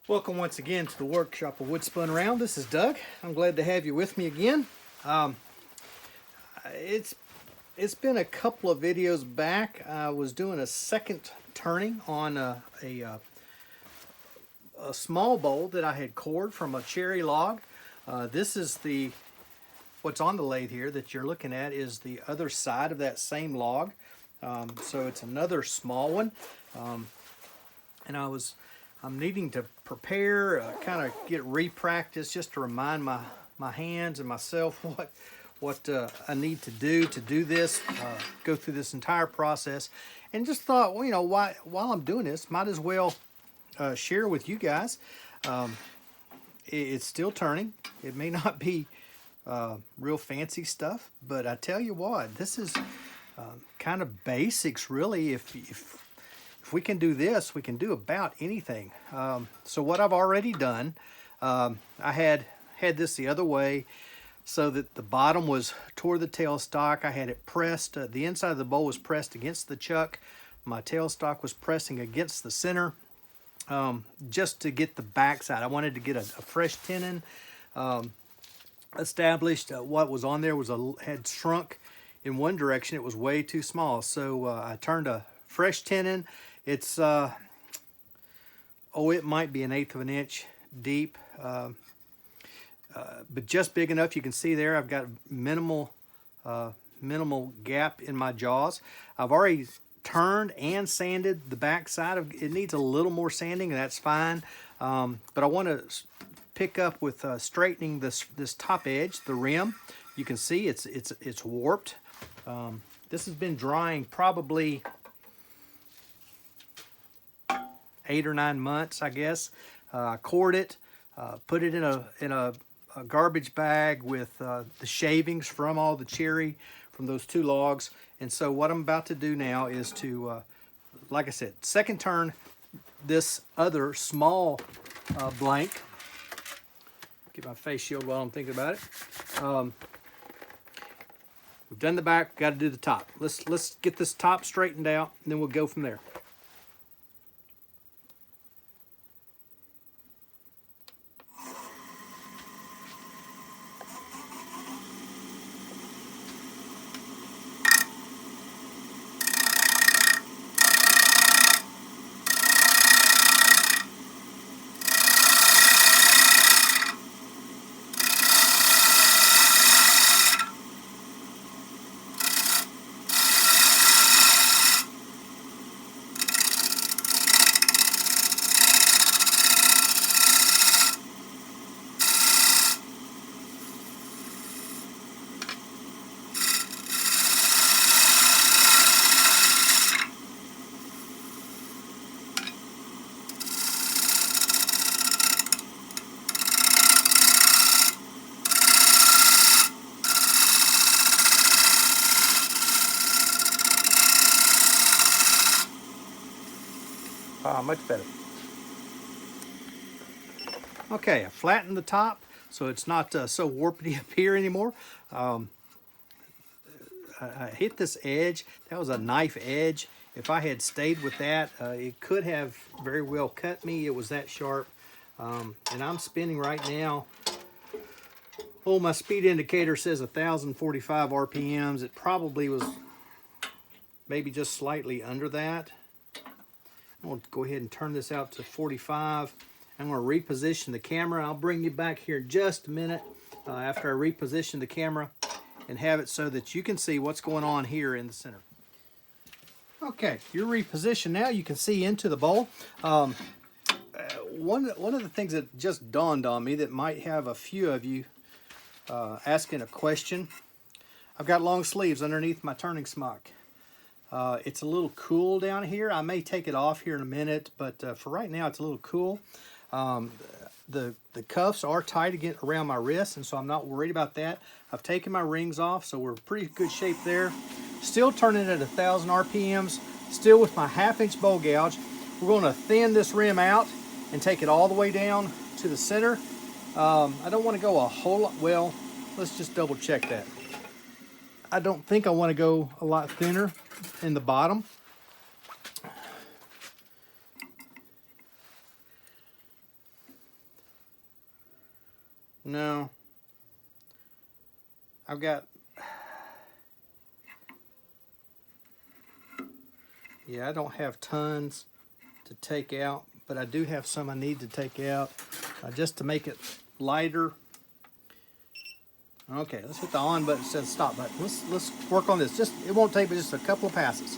Welcome once again to the workshop of Wood Spun Around. This is Doug. I'm glad to have you with me again. It's been a couple of videos back. I was doing a second turning on a small bowl that I had cored from a cherry log. This is what's on the lathe here that you're looking at is the other side of that same log. So it's another small one. And I'm needing to prepare, kind of get re-practice just to remind my hands and myself what I need to do this, go through this entire process. And just thought, well, while I'm doing this, might as well share with you guys. It's still turning. It may not be real fancy stuff, but I tell you what, this is kind of basics, really. If we can do this, we can do about anything. So what I've already done, I had this the other way so that the bottom was toward the tailstock. I had it pressed, the inside of the bowl was pressed against the chuck. My tailstock was pressing against the center, just to get the backside. I wanted to get a fresh tenon established. What was on there had shrunk in one direction. It was way too small. So I turned a fresh tenon. It's, it might be 1/8 of an inch deep, but just big enough. You can see there I've got minimal gap in my jaws. I've already turned and sanded the back side. It needs a little more sanding, and that's fine. But I want to pick up with straightening this top edge, the rim. You can see it's warped. This has been drying probably 8 or 9 months, I guess. I cored it, put it in a garbage bag with the shavings from all the cherry from those 2 logs. And so what I'm about to do now is to, like I said, second turn this other small blank. Get my face shield while I'm thinking about it. We've done the back, got to do the top. Let's get this top straightened out, and then we'll go from there. Much better. Okay, I flattened the top so it's not so warpy up here anymore. I hit this edge. That was a knife edge. If I had stayed with that, it could have very well cut me. It was that sharp. And I'm spinning right now. Oh, my speed indicator says 1,045 RPMs. It probably was maybe just slightly under that. I'm going to go ahead and turn this out to 45. I'm going to reposition the camera. I'll bring you back here in just a minute after I reposition the camera and have it so that you can see what's going on here in the center. Okay, you're repositioned now. You can see into the bowl. One of the things that just dawned on me that might have a few of you asking a question. I've got long sleeves underneath my turning smock. It's a little cool down here. I may take it off here in a minute, but for right now it's a little cool. The cuffs are tight again around my wrist, and so I'm not worried about that. I've taken my rings off, so we're in pretty good shape there. Still turning at 1,000 RPMs, still with my 1/2 inch bowl gouge. We're going to thin this rim out and take it all the way down to the center. I don't want to go a whole lot, well, let's just double check that. I don't think I want to go a lot thinner in the bottom. No. I've got... Yeah, I don't have tons to take out, but I do have some I need to take out just to make it lighter. Okay, let's hit the on button instead of stop button. Let's work on this. It won't take but just a couple of passes.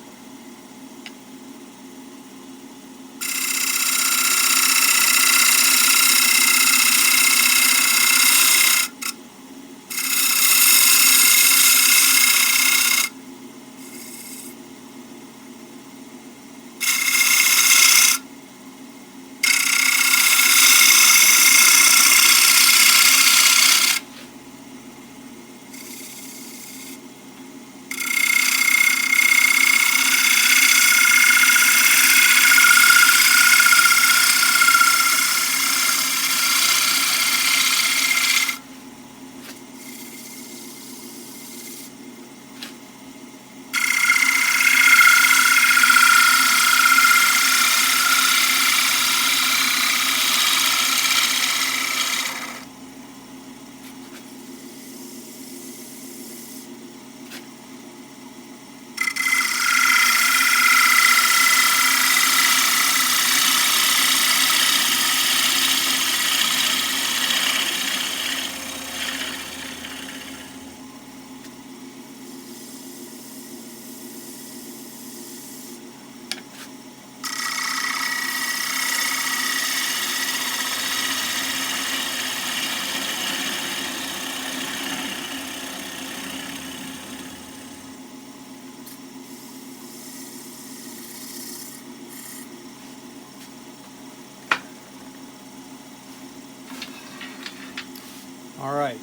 All right.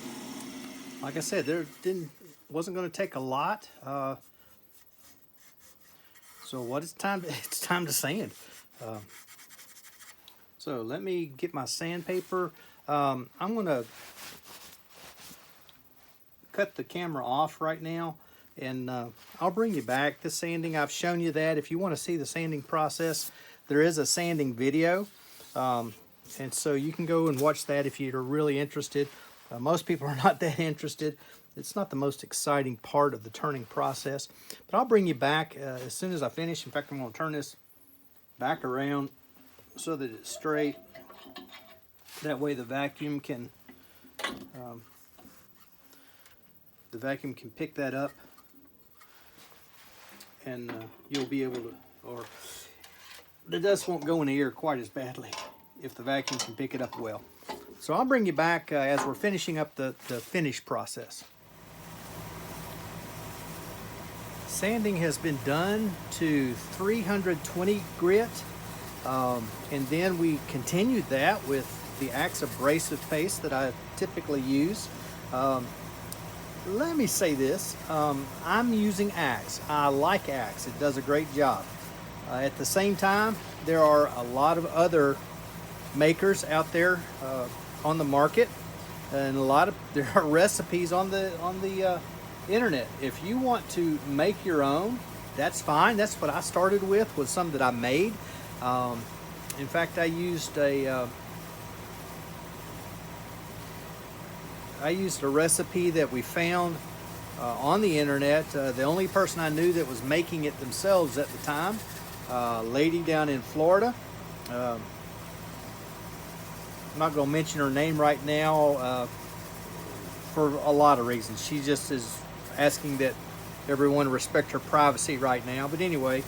Like I said, wasn't going to take a lot. So what it's time to it's time to sand. So let me get my sandpaper. I'm going to cut the camera off right now, and I'll bring you back. The sanding, I've shown you that. If you want to see the sanding process, there is a sanding video. And so you can go and watch that if you're really interested. Most people are not that interested. It's not the most exciting part of the turning process. But I'll bring you back as soon as I finish. In fact, I'm going to turn this back around so that it's straight. That way the vacuum can pick that up, and you'll be able to, or the dust won't go in the ear quite as badly if the vacuum can pick it up well. So I'll bring you back as we're finishing up the finish process. Sanding has been done to 320 grit, and then we continued that with the Axe abrasive paste that I typically use. Let me say this, I'm using Axe. I like Axe. It does a great job. At the same time, there are a lot of other makers out there on the market, and there are recipes on the internet. If you want to make your own, that's fine. That's what I started with, was some that I made. In fact, I used a recipe that we found on the internet. The only person I knew that was making it themselves at the time, a lady down in Florida. I'm not going to mention her name right now for a lot of reasons. She just is asking that everyone respect her privacy right now. But anyway,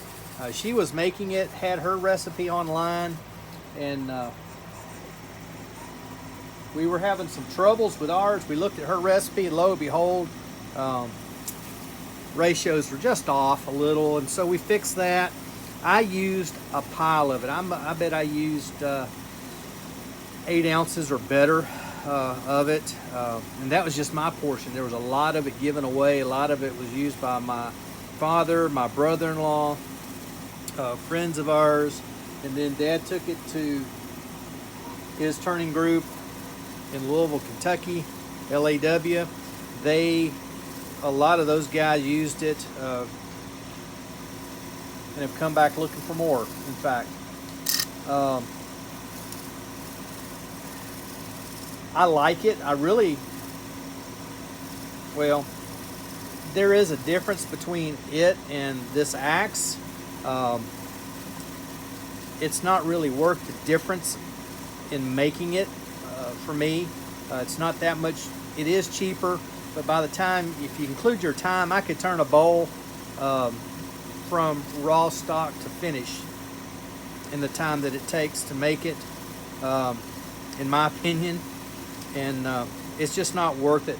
she was making it, had her recipe online, and we were having some troubles with ours. We looked at her recipe, and lo and behold, ratios were just off a little, and so we fixed that. I used a pile of it. I bet I used 8 ounces or better of it, and that was just my portion. There was a lot of it given away. A lot of it was used by my father, my brother-in-law, friends of ours, and then Dad took it to his turning group in Louisville, Kentucky, LAW. A lot of those guys used it and have come back looking for more, in fact. I like it. I really, well, there is a difference between it and this axe. It's not really worth the difference in making it for me. It's not that much. It is cheaper, but by the time, if you include your time, I could turn a bowl from raw stock to finish in the time that it takes to make it, in my opinion, and it's just not worth it.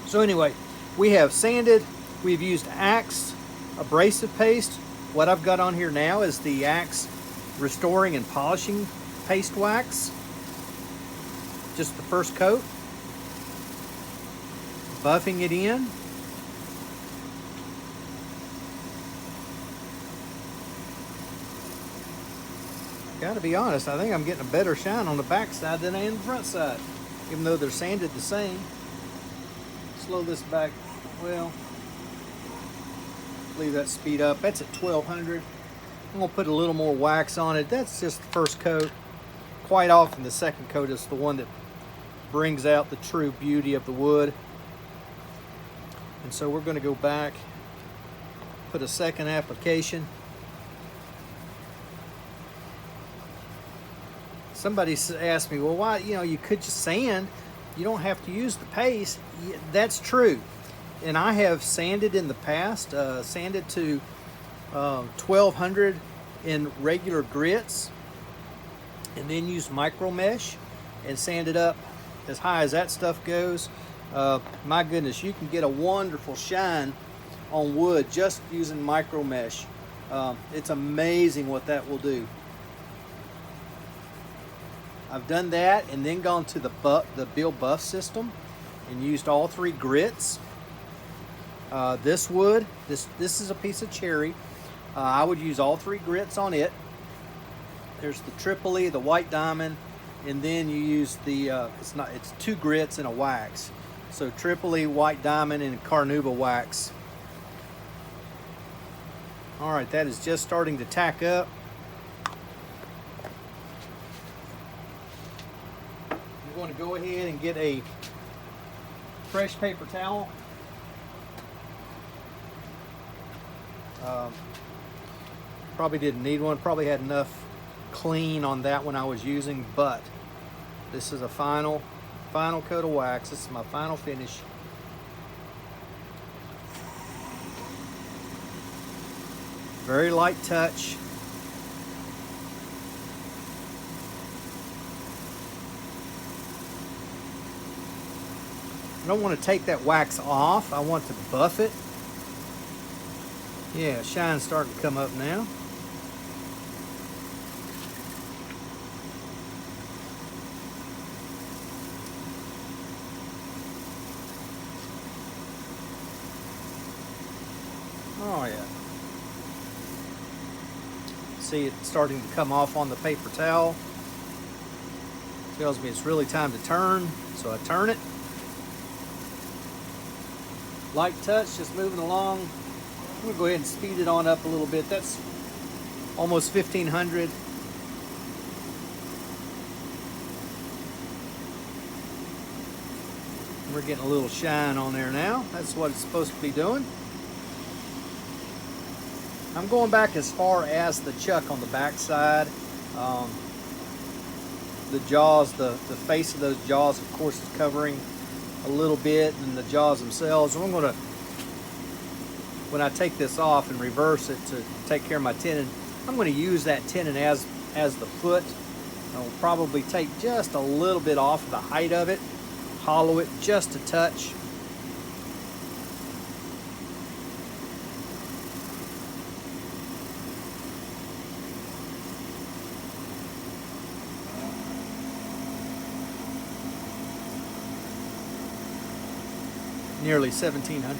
So anyway, we have sanded, we've used Axe abrasive paste. What I've got on here now is the Axe restoring and polishing paste wax. Just the first coat. Buffing it in. Gotta be honest, I think I'm getting a better shine on the back side than I am the front side, even though they're sanded the same. Slow this back, well, leave that speed up. That's at 1200. I'm gonna put a little more wax on it. That's just the first coat. Quite often the second coat is the one that brings out the true beauty of the wood. And so we're gonna go back, put a second application. Somebody asked me, well, why, you could just sand. You don't have to use the paste. Yeah, that's true. And I have sanded in the past, sanded to 1200 in regular grits, and then used micro mesh and sanded up as high as that stuff goes. My goodness, you can get a wonderful shine on wood just using micro mesh. It's amazing what that will do. I've done that and then gone to the Bill Buff system and used all 3 grits. This wood, this is a piece of cherry. I would use all 3 grits on it. There's the Tripoli, the white diamond, and then you use the it's 2 grits and a wax. So Tripoli, white diamond, and Carnauba wax. All right, that is just starting to tack up. I'm going to go ahead and get a fresh paper towel. Probably didn't need one, probably had enough clean on that one I was using, but this is a final coat of wax. This is my final finish. Very light touch. I don't want to take that wax off. I want to buff it. Yeah, shine's starting to come up now. Oh yeah. See it starting to come off on the paper towel. Tells me it's really time to turn, so I turn it. Light touch, just moving along. I'm gonna go ahead and speed it on up a little bit. That's almost 1500. We're getting a little shine on there now. That's what it's supposed to be doing. I'm going back as far as the chuck on the back side. The jaws, the face of those jaws, of course, is covering a little bit, and the jaws themselves. I'm going to, when I take this off and reverse it to take care of my tenon, I'm going to use that tenon as the foot. I'll probably take just a little bit off the height of it, hollow it just a touch. Nearly 1700,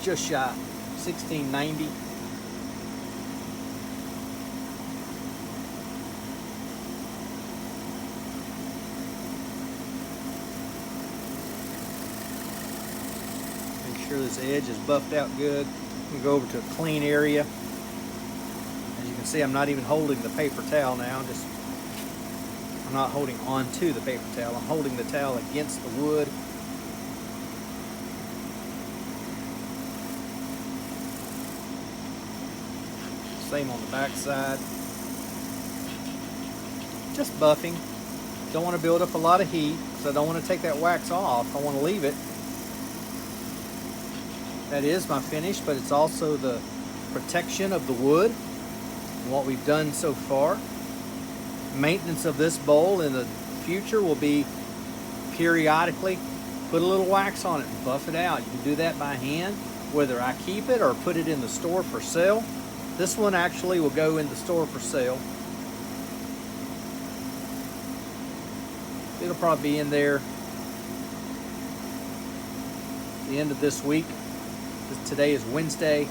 just shy, 1690. Make sure this edge is buffed out good. I'm gonna go over to a clean area. As you can see, I'm not even holding the paper towel now. I'm I'm not holding on to the paper towel. I'm holding the towel against the wood. Same on the back side. Just buffing. Don't want to build up a lot of heat because I don't want to take that wax off. I want to leave it. That is my finish, but it's also the protection of the wood and what we've done so far. Maintenance of this bowl in the future will be periodically put a little wax on it and buff it out. You can do that by hand, whether I keep it or put it in the store for sale. This one actually will go in the store for sale. It'll probably be in there the end of this week. Today is Wednesday,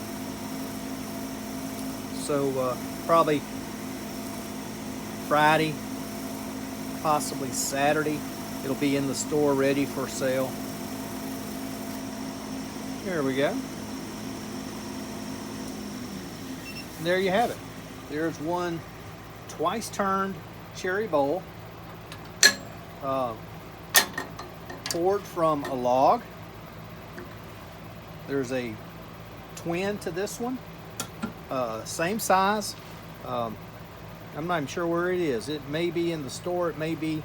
so probably Friday, possibly Saturday, it'll be in the store ready for sale. Here we go. And there you have it. There's one twice turned cherry bowl, poured from a log. There's a twin to this one, same size. I'm not even sure where it is. It may be in the store. It may be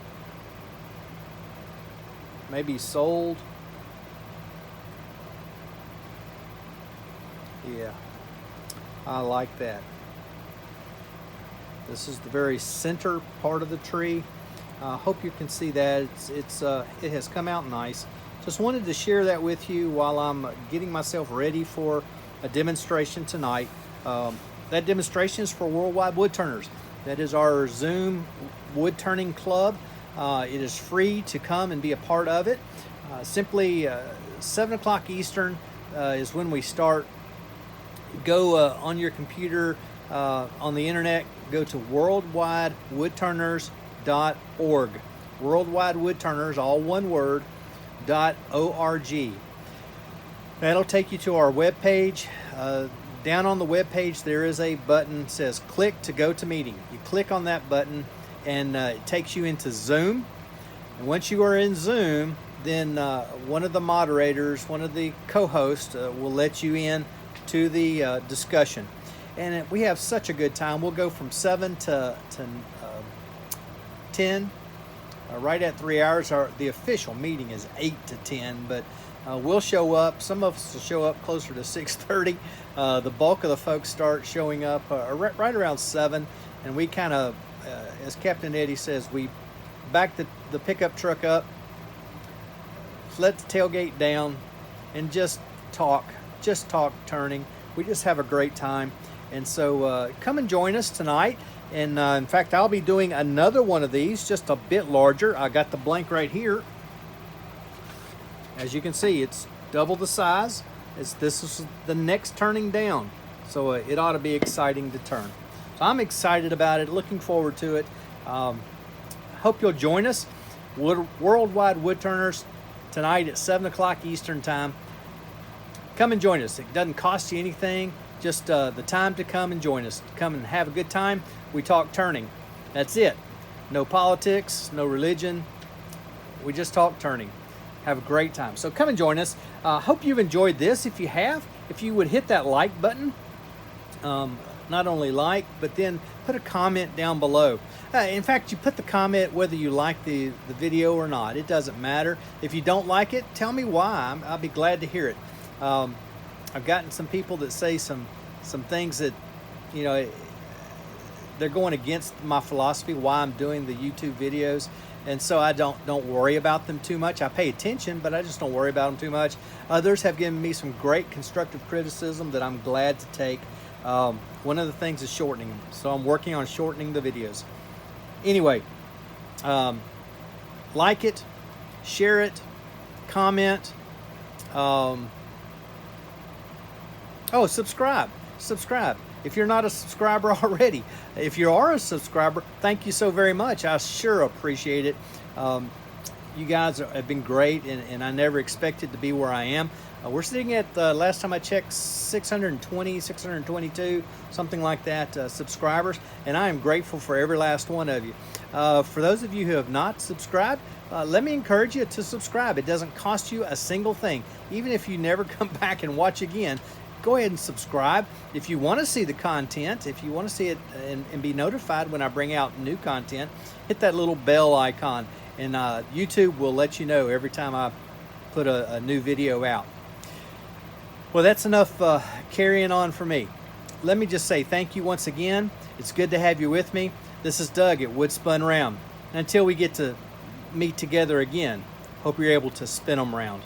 sold. Yeah, I like that. This is the very center part of the tree. I hope you can see that. It has come out nice. Just wanted to share that with you while I'm getting myself ready for a demonstration tonight. That demonstration is for Worldwide Woodturners. That is our Zoom wood turning club. It is free to come and be a part of it. Simply 7 o'clock Eastern is when we start. Go on your computer, on the internet, go to worldwidewoodturners.org. Worldwide Woodturners, all one word, .org. That'll take you to our web page. Down on the web page there is a button that says click to go to meeting. You click on that button and it takes you into Zoom. And once you are in Zoom, then one of the moderators, one of the co-hosts will let you in to the discussion. And we have such a good time. We'll go from 7 to 10. Right at 3 hours. The official meeting is 8 to 10, but we'll show up. Some of us will show up closer to 6:30. The bulk of the folks start showing up right around 7, and we kind of, as Captain Eddie says, we back the pickup truck up, let the tailgate down, and just talk turning. We just have a great time. And so come and join us tonight. And in fact, I'll be doing another one of these, just a bit larger. I got the blank right here. As you can see, it's double the size. This is the next turning down. So it ought to be exciting to turn. So I'm excited about it, looking forward to it. Hope you'll join us. Worldwide Woodturners tonight at 7 o'clock Eastern Time. Come and join us. It doesn't cost you anything. Just the time to come and join us. Come and have a good time. We talk turning. That's it. No politics, no religion. We just talk turning. Have a great time. So come and join us. Hope you've enjoyed this. If you have, if you would hit that like button, not only like, but then put a comment down below. In fact, you put the comment whether you like the video or not. It doesn't matter. If you don't like it, tell me why. I'll be glad to hear it. I've gotten some people that say some things that, you know, they're going against my philosophy, why I'm doing the YouTube videos. And so I don't worry about them too much. I pay attention, but I just don't worry about them too much. Others have given me some great constructive criticism that I'm glad to take. One of the things is shortening them. So I'm working on shortening the videos. Anyway, like it, share it, comment. Subscribe. If you're not a subscriber already, if you are a subscriber, thank you so very much. I sure appreciate it. You guys have been great, and I never expected to be where I am. We're sitting at, last time I checked, 620, 622, something like that, subscribers, and I am grateful for every last one of you. For those of you who have not subscribed, let me encourage you to subscribe. It doesn't cost you a single thing. Even if you never come back and watch again, go ahead and subscribe. If you want to see the content, if you want to see it and be notified when I bring out new content, hit that little bell icon, and YouTube will let you know every time I put a new video out. Well, that's enough carrying on for me. Let me just say thank you once again. It's good to have you with me. This is Doug at Wood Spun Round. And until we get to meet together again, hope you're able to spin them round.